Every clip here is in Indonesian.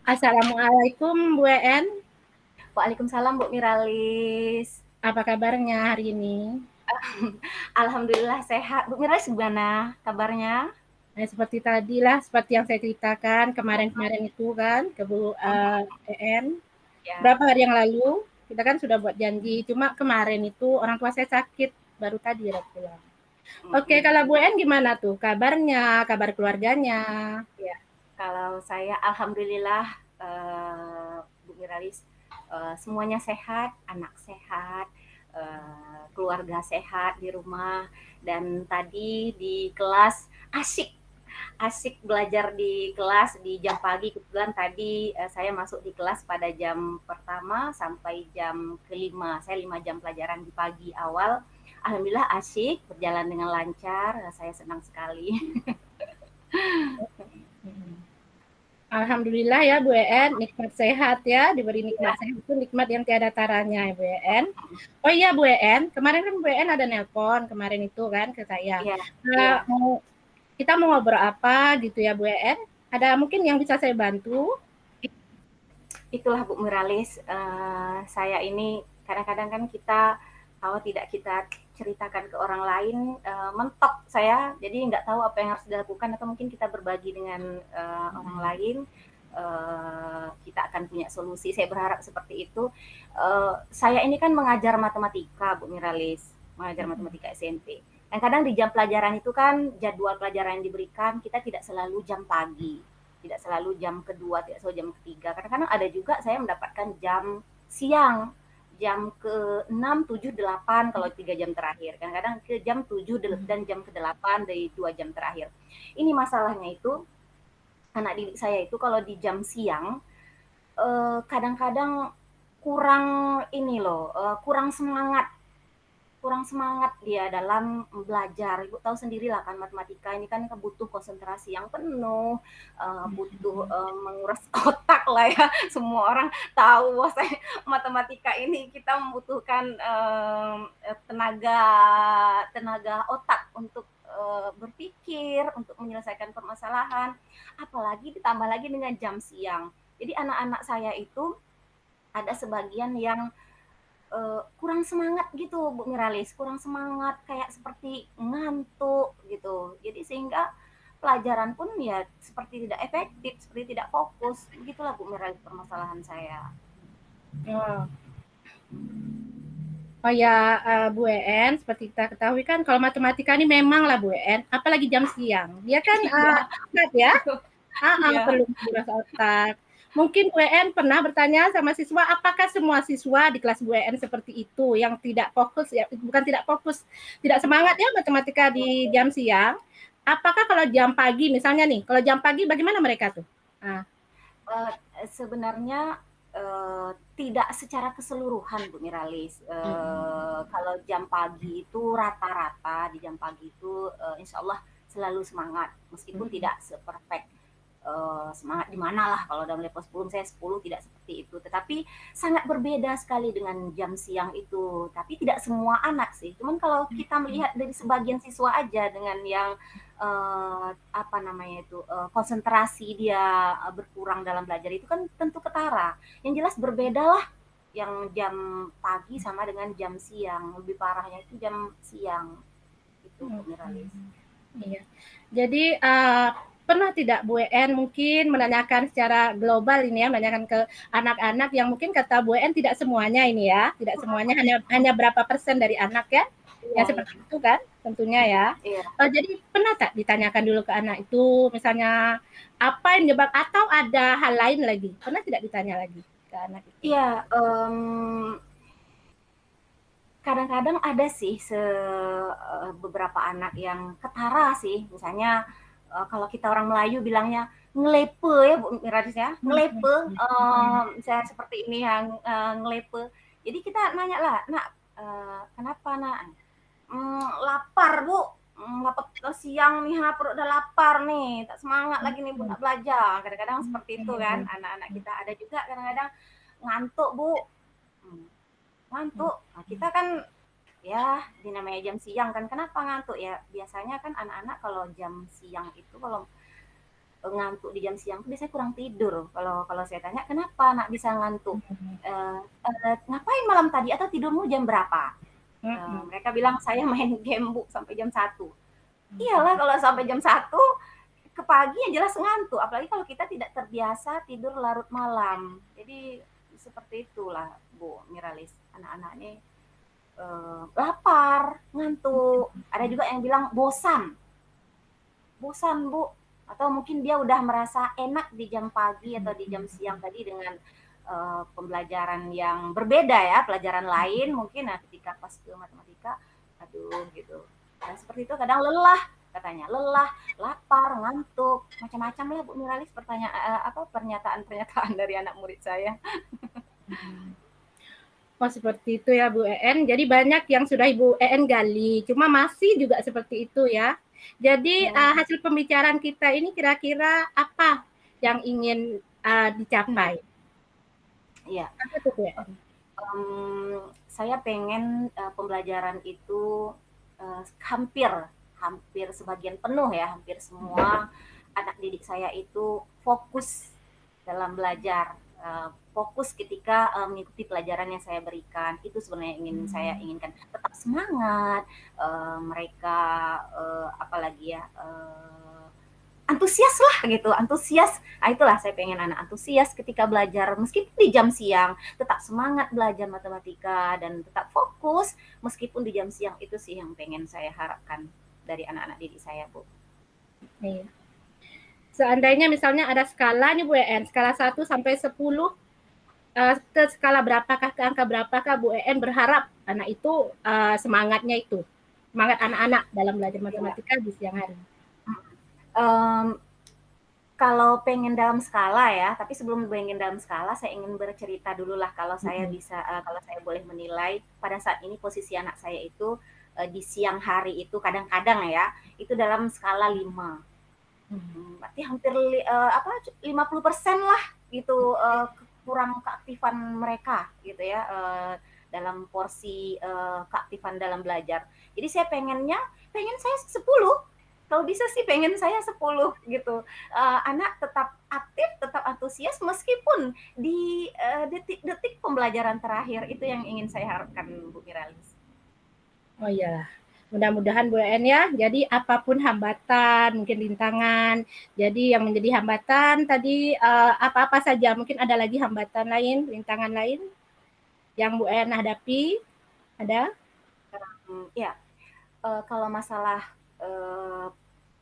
Assalamualaikum Bu En, Waalaikumsalam Bu Miralis. apa kabarnya hari ini? Alhamdulillah sehat. Bu Miralis gimana kabarnya? Nah, seperti tadilah, seperti yang saya ceritakan kemarin-kemarin itu kan ke Bu En. Ya. Berapa hari yang lalu kita kan sudah buat janji, cuma kemarin itu orang tua saya sakit, baru tadi ya pulang. Oke, Mhm. kalau Bu En gimana tuh kabarnya, kabar keluarganya? Ya. Kalau saya alhamdulillah, Bu Miralis, semuanya sehat, anak sehat, keluarga sehat di rumah, dan tadi di kelas asik asik belajar di kelas di jam pagi. Kebetulan tadi saya masuk di kelas pada jam pertama sampai jam kelima. Saya 5 jam pelajaran di pagi awal. Alhamdulillah asik, berjalan dengan lancar. Saya senang sekali. Alhamdulillah ya Bu En, nikmat sehat ya, diberi nikmat Ya, sehat itu nikmat yang tiada taranya ya Bu En. Oh iya Bu En, kemarin kan Bu En ada nelpon kemarin itu kan ke saya. ya, Nah, ya. kita mau ngobrol apa gitu ya Bu En? Ada mungkin yang bisa saya bantu? Itulah Bu Muralis, saya ini kadang-kadang kan kita kalau tidak kita ceritakan ke orang lain, mentok saya, jadi nggak tahu apa yang harus dilakukan atau mungkin kita berbagi dengan orang lain, kita akan punya solusi. Saya berharap seperti itu. Saya ini kan mengajar matematika Bu Miralis, mengajar matematika SMP. Dan kadang di jam pelajaran itu kan jadwal pelajaran yang diberikan kita tidak selalu jam pagi, tidak selalu jam kedua, tidak selalu jam ketiga. Kadang-kadang ada juga saya mendapatkan jam siang, jam ke-6, 7, 8 kalau 3 jam terakhir. Kadang-kadang ke jam 7 dan jam ke-8 dari 2 jam terakhir. Ini masalahnya itu, anak didik saya itu kalau di jam siang, kadang-kadang kurang ini loh, kurang semangat dia dalam belajar. Ibu tahu sendirilah kan matematika ini kan butuh konsentrasi yang penuh, butuh menguras otak lah ya. Semua orang tahu bahwa matematika ini kita membutuhkan tenaga tenaga otak untuk berpikir, untuk menyelesaikan permasalahan, apalagi ditambah lagi dengan jam siang. Jadi anak-anak saya itu ada sebagian yang kurang semangat gitu Bu Miralis, kurang semangat kayak seperti ngantuk gitu. Jadi sehingga pelajaran pun ya seperti tidak efektif, seperti tidak fokus. Begitulah Bu Miralis permasalahan saya. Oh, oh ya Bu En, seperti kita ketahui kan kalau matematika ini memang lah Bu En, apalagi jam siang. Dia kan Iya, berat ya, iya. perlu menguras otak. Mungkin Bu En pernah bertanya sama siswa, apakah semua siswa di kelas Bu En seperti itu yang tidak fokus ya, bukan tidak fokus, tidak semangat ya matematika di jam siang. Apakah kalau jam pagi misalnya nih, kalau jam pagi bagaimana mereka tuh? Nah, Sebenarnya tidak secara keseluruhan Bu Miralis. Kalau jam pagi itu rata-rata di jam pagi itu insya Allah selalu semangat meskipun tidak seperfect semangat di mana lah kalau dalam level 10 saya 10 tidak seperti itu, tetapi sangat berbeda sekali dengan jam siang itu. Tapi tidak semua anak sih, cuman kalau kita melihat dari sebagian siswa aja dengan yang apa namanya itu konsentrasi dia berkurang dalam belajar itu kan tentu ketara. Yang jelas berbeda lah yang jam pagi sama dengan jam siang. Lebih parahnya itu jam siang itu Bu Miralis. iya. Jadi pernah tidak Bu En mungkin menanyakan secara global ini ya, menanyakan ke anak-anak yang mungkin kata Bu En tidak semuanya ini ya, tidak semuanya hanya hanya berapa persen dari anak ya, Iya, yang seperti itu kan tentunya ya. iya. Jadi pernah tak ditanyakan dulu ke anak itu misalnya apa yang menyebab atau ada hal lain lagi? Pernah tidak ditanya lagi ke anak itu? Iya, kadang-kadang ada sih beberapa anak yang ketara sih. Misalnya kalau kita orang Melayu bilangnya ngelepe ya Bu Miradis ya, ngelepe, misalnya seperti ini yang ngelepe. Jadi kita nanya lah, nak kenapa nak? Lapar Bu, lapar siang nih ha, perut udah lapar nih, tak semangat lagi nih Bu nak belajar. Kadang-kadang seperti itu kan, anak-anak kita ada juga kadang-kadang ngantuk Bu. Hmm, ngantuk. Nah, kita kan ya di namanya jam siang kan kenapa ngantuk ya biasanya kan anak-anak kalau jam siang itu kalau ngantuk di jam siang tuh biasanya kurang tidur. Kalau kalau saya tanya, "Kenapa Nak bisa ngantuk? Ngapain malam tadi atau tidurmu jam berapa?" Mhm. Mereka bilang, "Saya main game Bu sampai jam 1." Iyalah kalau sampai jam 1 ke pagi yang jelas ngantuk, apalagi kalau kita tidak terbiasa tidur larut malam. Jadi seperti itulah Bu Miralis, anak-anak ini lapar, ngantuk, ada juga yang bilang bosan, bosan Bu, atau mungkin dia udah merasa enak di jam pagi atau di jam siang tadi dengan pembelajaran yang berbeda ya, pelajaran lain mungkin. Nah ketika pas ke matematika, aduh gitu. Nah seperti itu kadang lelah, katanya lelah, lapar, ngantuk, macam-macam lah Bu Miralis pertanyaan apa pernyataan-pernyataan dari anak murid saya. Oh seperti itu ya Bu EN. Jadi banyak yang sudah Ibu EN gali, cuma masih juga seperti itu ya. Jadi Ya. hasil pembicaraan kita ini kira-kira apa yang ingin dicapai? Iya. Apa tuh Bu EN? Saya pengen pembelajaran itu hampir hampir sebagian penuh ya, hampir semua anak didik saya itu fokus dalam belajar, fokus ketika mengikuti pelajaran yang saya berikan. Itu sebenarnya ingin saya inginkan. Tetap semangat, mereka apalagi ya, antusias lah gitu, antusias. Nah, itulah saya pengen anak antusias ketika belajar meskipun di jam siang, tetap semangat belajar matematika dan tetap fokus meskipun di jam siang. Itu sih yang pengen saya harapkan dari anak-anak didik saya, Bu. Iya. Seandainya misalnya ada skala nih Bu EN, skala 1 sampai 10, ke skala berapakah, ke angka berapakah Bu EN berharap anak itu semangatnya itu, semangat anak-anak dalam belajar Ya. matematika di siang hari? Um, Kalau pengen dalam skala ya, tapi sebelum pengen dalam skala, saya ingin bercerita dulu lah kalau saya bisa, kalau saya boleh menilai pada saat ini posisi anak saya itu di siang hari itu kadang-kadang ya, itu dalam skala 5. Berarti hampir 50% lah gitu kurang keaktifan mereka gitu ya dalam porsi keaktifan dalam belajar. Jadi saya pengen saya 10. Kalau bisa sih pengen saya 10 gitu. Anak tetap aktif, tetap antusias meskipun di detik-detik pembelajaran terakhir itu yang ingin saya harapkan Bu Miralis. Oh iya, mudah-mudahan Bu En ya. Jadi apapun hambatan, mungkin rintangan. Jadi yang menjadi hambatan tadi apa-apa saja. Mungkin ada lagi hambatan lain, rintangan lain yang Bu En hadapi. Ada? Ya, kalau masalah uh,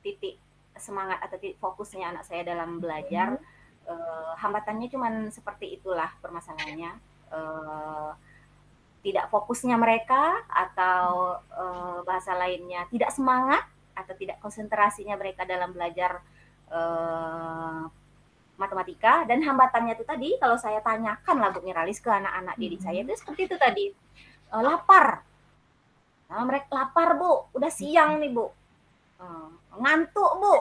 titik semangat atau titik fokusnya anak saya dalam belajar, hambatannya cuman seperti itulah permasalahannya. Uh, Tidak fokusnya mereka atau bahasa lainnya tidak semangat atau tidak konsentrasinya mereka dalam belajar matematika dan hambatannya itu tadi kalau saya tanyakan lah Bu Miralis ke anak-anak didik saya itu seperti itu tadi lapar. Nah, mereka lapar Bu, udah siang nih Bu, ngantuk Bu,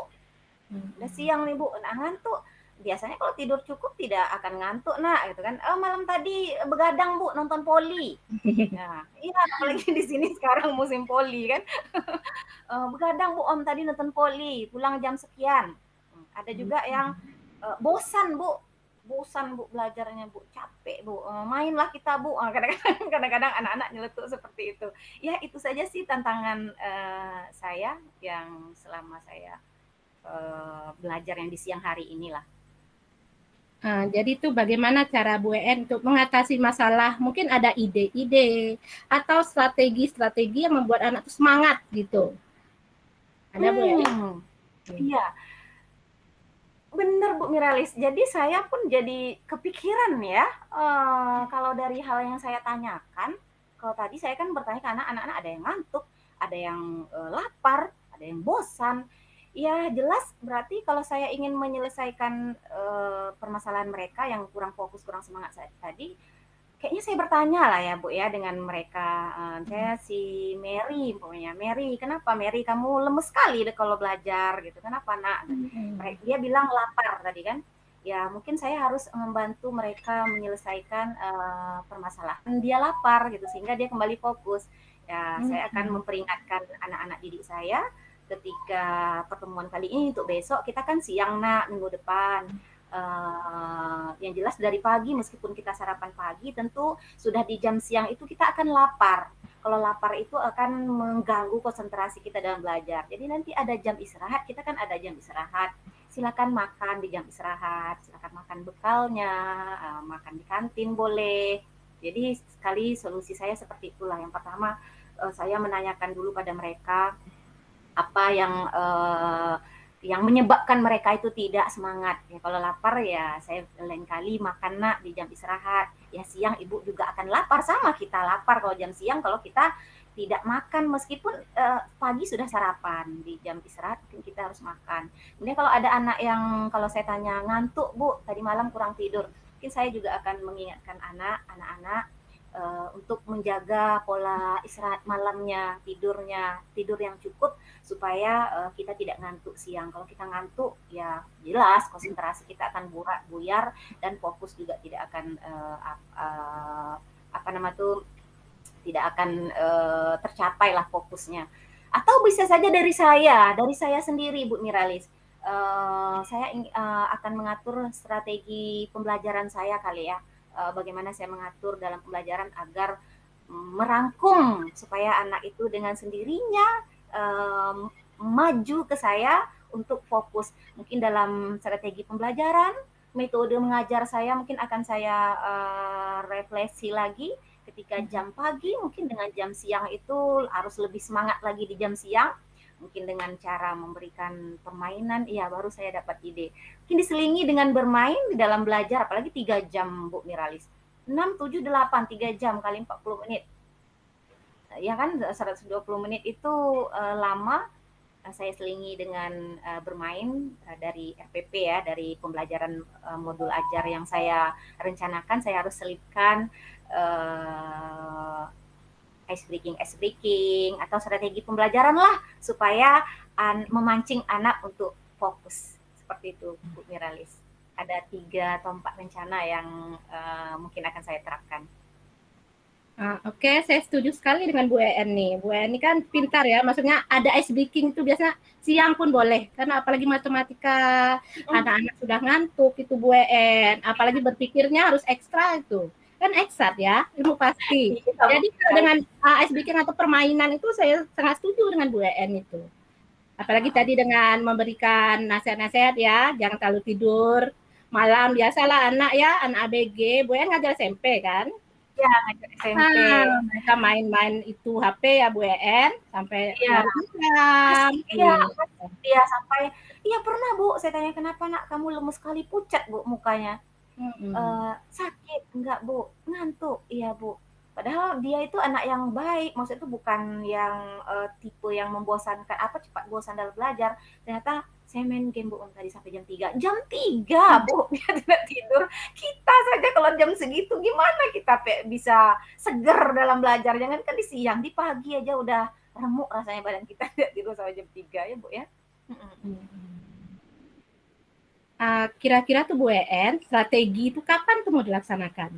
udah siang nih Bu, nah ngantuk. Biasanya kalau tidur cukup tidak akan ngantuk nak gitu kan. Oh malam tadi begadang Bu nonton poli. Nah, iya apalagi di sini sekarang musim poli kan. Begadang Bu Om tadi nonton poli, pulang jam sekian. Ada juga yang bosan Bu, bosan Bu belajarnya Bu, capek Bu, mainlah kita Bu. Kadang-kadang kadang-kadang anak-anak nyeletuk seperti itu. Ya itu saja sih tantangan saya yang selama saya belajar yang di siang hari inilah. Jadi itu bagaimana cara Bu En untuk mengatasi masalah? Mungkin ada ide-ide atau strategi-strategi yang membuat anak itu semangat gitu. Ada Bu En? Iya, bener Bu Miralis. Jadi saya pun jadi kepikiran ya, kalau dari hal yang saya tanyakan, kalau tadi saya kan bertanya ke anak-anak ada yang ngantuk, ada yang lapar, ada yang bosan. Ya jelas berarti kalau saya ingin menyelesaikan permasalahan mereka yang kurang fokus, kurang semangat tadi, kayaknya saya bertanya lah ya Bu ya dengan mereka. Saya si Mary pokoknya, "Mary, kenapa Mary kamu lemes sekali deh kalau belajar gitu, kenapa nak?" Dia bilang lapar tadi kan. Ya mungkin saya harus membantu mereka menyelesaikan permasalahan dia lapar gitu sehingga dia kembali fokus. Ya saya akan memperingatkan anak-anak didik saya ketika pertemuan kali ini untuk besok kita kan siang nak minggu depan. Yang jelas dari pagi meskipun kita sarapan pagi tentu sudah di jam siang itu kita akan lapar. Kalau lapar itu akan mengganggu konsentrasi kita dalam belajar. Jadi nanti ada jam istirahat, kita kan ada jam istirahat. Silakan makan di jam istirahat, silakan makan bekalnya, makan di kantin boleh. Jadi sekali solusi saya seperti itulah. Yang pertama saya menanyakan dulu pada mereka apa yang menyebabkan mereka itu tidak semangat. Ya, kalau lapar ya saya lain kali makan nak di jam istirahat. Ya siang ibu juga akan lapar sama kita lapar kalau jam siang kalau kita tidak makan meskipun pagi sudah sarapan di jam istirahat mungkin kita harus makan. Kemudian kalau ada anak yang kalau saya tanya ngantuk bu tadi malam kurang tidur, mungkin saya juga akan mengingatkan anak-anak untuk menjaga pola istirahat malamnya, tidur yang cukup supaya kita tidak ngantuk siang. Kalau kita ngantuk, ya jelas konsentrasi kita akan buyar dan fokus juga tidak akan apa nama tuh tidak akan tercapai lah fokusnya. Atau bisa saja dari saya sendiri, Bu Miralis. Saya akan mengatur strategi pembelajaran saya kali ya. Bagaimana saya mengatur dalam pembelajaran agar merangkum supaya anak itu dengan sendirinya maju ke saya untuk fokus. Mungkin dalam strategi pembelajaran, metode mengajar saya mungkin akan saya refleksi lagi ketika jam pagi, mungkin dengan jam siang itu harus lebih semangat lagi di jam siang. Mungkin dengan cara memberikan permainan, iya baru saya dapat ide. Mungkin diselingi dengan bermain di dalam belajar, apalagi 3 jam Bu Miralis. 6, 7, 8, 3 jam kali 40 menit. Ya kan 120 menit itu lama. Saya selingi dengan bermain dari RPP ya, dari pembelajaran modul ajar yang saya rencanakan, saya harus selipkan ice breaking atau strategi pembelajaran lah supaya memancing anak untuk fokus seperti itu Bu Miralis. Ada 3 atau 4 rencana yang mungkin akan saya terapkan. Oke, saya setuju sekali dengan Bu En nih. Bu En ini kan pintar ya, maksudnya ada ice breaking itu biasanya siang pun boleh, karena apalagi matematika anak-anak sudah ngantuk itu Bu En, apalagi berpikirnya harus ekstra itu. Kan eksat ya, ilmu pasti. Jadi kalau dengan ice breaking atau permainan itu saya sangat setuju dengan Bu En itu. Apalagi tadi dengan memberikan nasihat-nasihat ya, jangan terlalu tidur malam, biasalah anak ya, anak ABG, Bu En ngajar SMP kan? Ya, ngajar SMP. Mereka main-main itu HP ya Bu En sampai Iya. larut malam. Iya, iya sampai iya pernah Bu, saya tanya kenapa nak kamu lemes sekali pucat Bu mukanya. Sakit enggak Bu, ngantuk iya Bu. Padahal dia itu anak yang baik, maksudnya itu bukan yang tipe yang membosankan apa cepat bosan dalam belajar. Ternyata saya main game Bu tadi sampai jam 3. Jam 3 Bu dia tidak tidur. Kita saja kalau jam segitu gimana kita bisa seger dalam belajar. Jangankan di siang, di pagi aja udah remuk rasanya badan kita tidak tidur sampai jam 3 ya Bu ya. Kira-kira tuh Bu En, strategi itu kapan tuh mau dilaksanakan?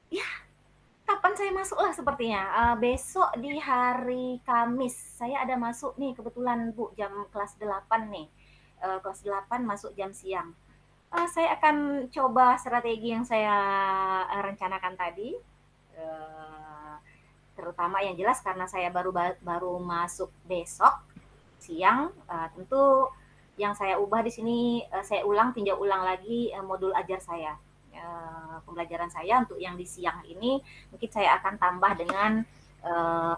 Ya, kapan saya masuk lah sepertinya. Besok di hari Kamis, saya ada masuk nih kebetulan Bu, jam kelas 8 nih. Kelas 8 masuk jam siang. Saya akan coba strategi yang saya rencanakan tadi. Terutama yang jelas karena saya baru masuk besok siang, tentu yang saya ubah di sini saya tinjau ulang lagi modul ajar saya. Pembelajaran saya untuk yang di siang ini mungkin saya akan tambah dengan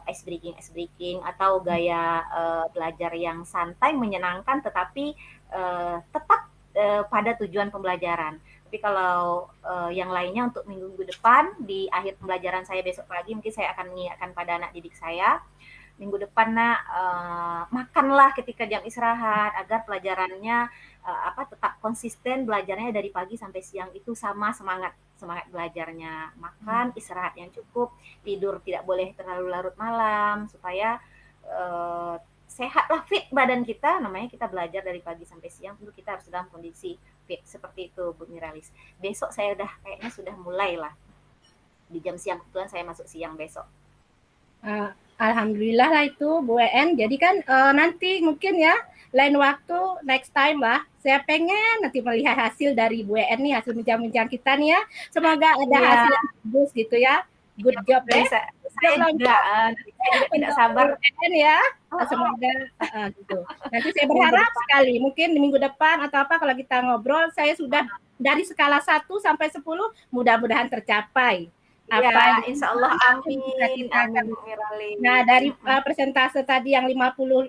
ice breaking atau gaya belajar yang santai menyenangkan tetapi tetap pada tujuan pembelajaran. Tapi kalau yang lainnya untuk minggu depan di akhir pembelajaran saya besok pagi mungkin saya akan mengingatkan pada anak didik saya minggu depan nak makanlah ketika jam istirahat agar pelajarannya tetap konsisten belajarnya dari pagi sampai siang itu sama semangat belajarnya, makan istirahat yang cukup, tidur tidak boleh terlalu larut malam supaya sehat lah, fit badan kita, namanya kita belajar dari pagi sampai siang tentu kita harus dalam kondisi fit seperti itu Bu Miralis. Besok saya kayaknya sudah mulai lah di jam siang, kebetulan saya masuk siang besok. Alhamdulillah lah itu Bu WN. Jadi kan nanti mungkin ya lain waktu next time lah. Saya pengen nanti melihat hasil dari Bu WN nih, hasil bincang-bincang kita nih ya. Semoga ada Iya, hasil yang bagus gitu ya. Good job dari deh. saya Job lah juga, saya juga tidak untuk Bu sabar. WN ya. Oh, Semoga gitu. Nanti saya minggu berharap depan. sekali mungkin di minggu depan atau apa kalau kita ngobrol saya sudah dari skala 1 sampai 10 mudah-mudahan tercapai Iya, apa yang insya Allah kita amin, cita-citakan. amin Bu Nah, Miralis. dari persentase tadi yang 50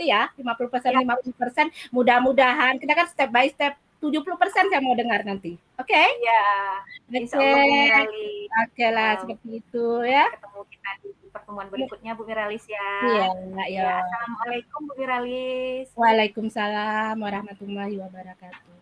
ya, 50% Ya, 50%, mudah-mudahan kita kan step by step 70% saya mau dengar nanti. Oke? Okay? iya, insya Oke. Allah Bu Miralis. Oke lah, Eh, seperti itu ya. sampai ketemu kita di pertemuan berikutnya Bu Miralis ya. Iya, ya. Ya, assalamualaikum Bu Miralis. Waalaikumsalam warahmatullahi wabarakatuh.